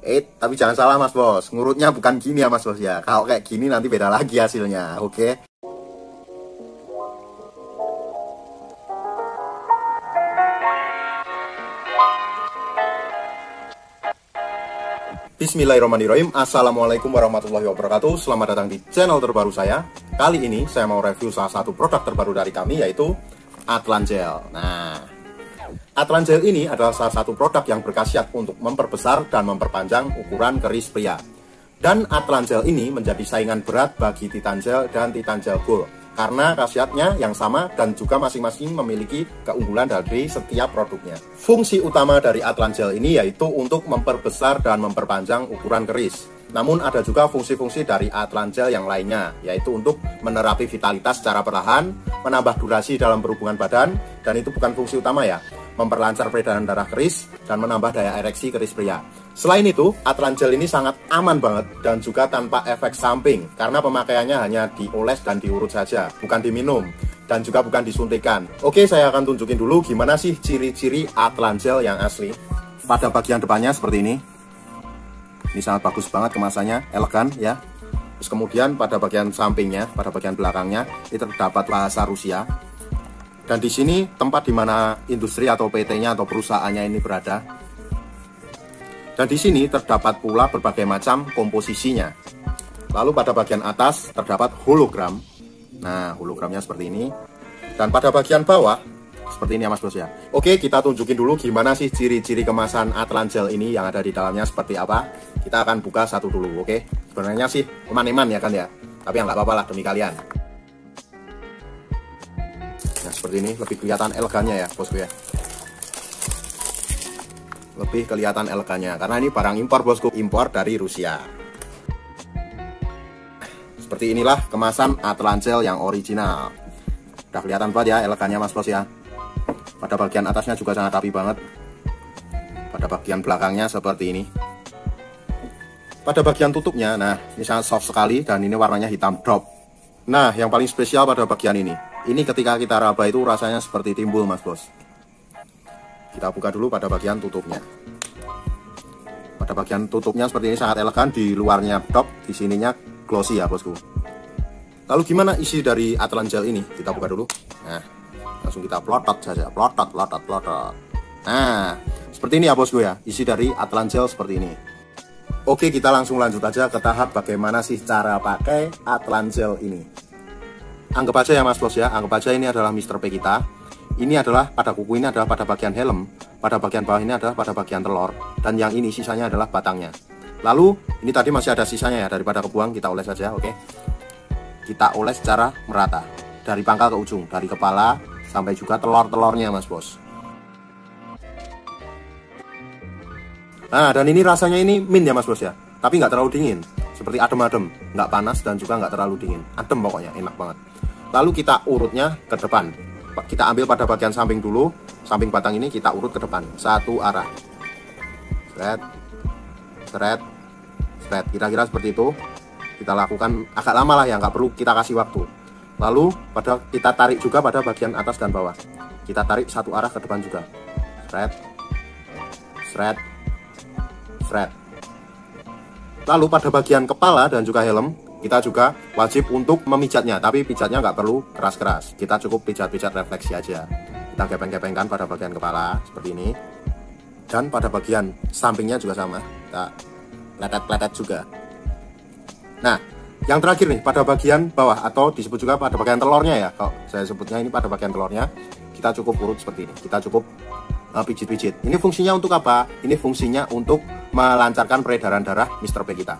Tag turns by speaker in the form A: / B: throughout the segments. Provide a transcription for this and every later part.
A: Tapi jangan salah Mas Bos, ngurutnya bukan gini ya Mas Bos ya. Kalau kayak gini nanti beda lagi hasilnya, oke? Bismillahirrahmanirrahim. Assalamualaikum warahmatullahi wabarakatuh. Selamat datang di channel terbaru saya. Kali ini saya mau review salah satu produk terbaru dari kami, yaitu Atlan Gel. Nah, Atlan Gel ini adalah salah satu produk yang berkhasiat untuk memperbesar dan memperpanjang ukuran keris pria. Dan Atlan Gel ini menjadi saingan berat bagi Titan Gel dan Titan Gel Gold, karena khasiatnya yang sama dan juga masing-masing memiliki keunggulan dari setiap produknya. Fungsi utama dari Atlan Gel ini yaitu untuk memperbesar dan memperpanjang ukuran keris. Namun ada juga fungsi-fungsi dari Atlan Gel yang lainnya, yaitu untuk menerapi vitalitas secara perlahan, menambah durasi dalam berhubungan badan, dan itu bukan fungsi utama ya, memperlancar peredaran darah keris, dan menambah daya ereksi keris pria. Selain itu, Atlan Gel ini sangat aman banget dan juga tanpa efek samping, karena pemakaiannya hanya dioles dan diurut saja, bukan diminum, dan juga bukan disuntikan. Oke, saya akan tunjukin dulu gimana sih ciri-ciri Atlan Gel yang asli. Pada bagian depannya seperti ini. Ini sangat bagus banget kemasannya, elegan ya. Terus kemudian pada bagian sampingnya, pada bagian belakangnya, itu terdapat bahasa Rusia. Dan di sini tempat di mana industri atau PT-nya atau perusahaannya ini berada. Dan di sini terdapat pula berbagai macam komposisinya. Lalu pada bagian atas terdapat hologram. Nah, hologramnya seperti ini. Dan pada bagian bawah seperti ini ya Mas Bos ya. Oke, kita tunjukin dulu gimana sih ciri-ciri kemasan Atlan Gel ini, yang ada di dalamnya seperti apa. Kita akan buka satu dulu, oke. Sebenarnya sih eman-eman ya kan ya, tapi ya nggak apa-apa lah demi kalian. Nah seperti ini, lebih kelihatan elegannya ya bosku ya. Lebih kelihatan elegannya, karena ini barang impor bosku, impor dari Rusia. Seperti inilah kemasan Atlan Gel yang original. Udah kelihatan banget ya elegannya Mas Bos ya. Pada bagian atasnya juga sangat rapi banget. Pada bagian belakangnya seperti ini. Pada bagian tutupnya, nah ini sangat soft sekali dan ini warnanya hitam drop. Nah, yang paling spesial pada bagian ini ketika kita raba itu rasanya seperti timbul Mas Bos. Kita buka dulu pada bagian tutupnya. Pada bagian tutupnya seperti ini sangat elegan, di luarnya drop, di sininya glossy ya bosku. Lalu gimana isi dari Atlan Gel ini? Kita buka dulu. Nah, langsung kita plotot saja, plotot. Nah, seperti ini ya bosku ya, isi dari Atlan Gel seperti ini. Oke, kita langsung lanjut aja ke tahap bagaimana sih cara pakai Atlan Gel ini. Anggap aja ya Mas Bos ya, anggap aja ini adalah Mr. P kita. Ini adalah pada kuku, ini adalah pada bagian helm, pada bagian bawah ini adalah pada bagian telur, dan yang ini sisanya adalah batangnya. Lalu ini tadi masih ada sisanya ya, daripada kebuang kita oles saja, oke. Kita oles secara merata dari pangkal ke ujung, dari kepala sampai juga telur-telurnya Mas Bos. Nah, dan ini rasanya ini mint ya Mas Bos ya, tapi nggak terlalu dingin, seperti adem-adem, nggak panas dan juga nggak terlalu dingin, adem pokoknya, enak banget. Lalu kita urutnya ke depan, kita ambil pada bagian samping dulu, samping batang ini kita urut ke depan, satu arah, seret, kira-kira seperti itu. Kita lakukan agak lama lah ya, nggak perlu kita kasih waktu. Lalu kita tarik juga pada bagian atas dan bawah, kita tarik satu arah ke depan juga, seret. Lalu pada bagian kepala dan juga helm kita juga wajib untuk memijatnya, tapi pijatnya nggak perlu keras-keras, kita cukup pijat-pijat refleksi aja. Kita gepeng-gepengkan pada bagian kepala seperti ini, dan pada bagian sampingnya juga sama, kita pletet-pletet juga. Nah, yang terakhir nih pada bagian bawah, atau disebut juga pada bagian telurnya ya, kalau saya sebutnya ini pada bagian telurnya, kita cukup urut seperti ini, kita cukup pijit-pijit. Ini fungsinya untuk apa? Ini fungsinya untuk melancarkan peredaran darah Mr. P kita.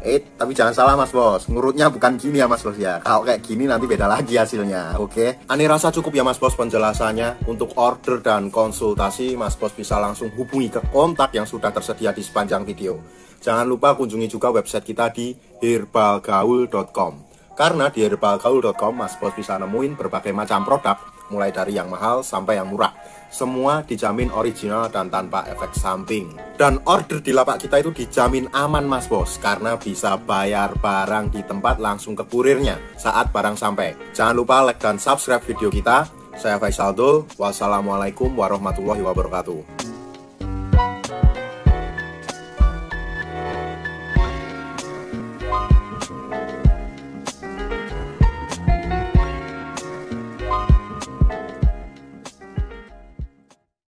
A: Tapi jangan salah Mas Bos, ngurutnya bukan gini ya Mas Bos ya. Kalau kayak gini nanti beda lagi hasilnya, oke? Ani rasa cukup ya Mas Bos penjelasannya. Untuk order dan konsultasi, Mas Bos bisa langsung hubungi ke kontak yang sudah tersedia di sepanjang video. Jangan lupa kunjungi juga website kita di herbalgaul.com. Karena di herbalgaul.com Mas Bos bisa nemuin berbagai macam produk, mulai dari yang mahal sampai yang murah. Semua dijamin original dan tanpa efek samping. Dan order di lapak kita itu dijamin aman Mas Bos, karena bisa bayar barang di tempat langsung ke kurirnya saat barang sampai. Jangan lupa like dan subscribe video kita. Saya Faisal Dul. Wassalamualaikum warahmatullahi wabarakatuh.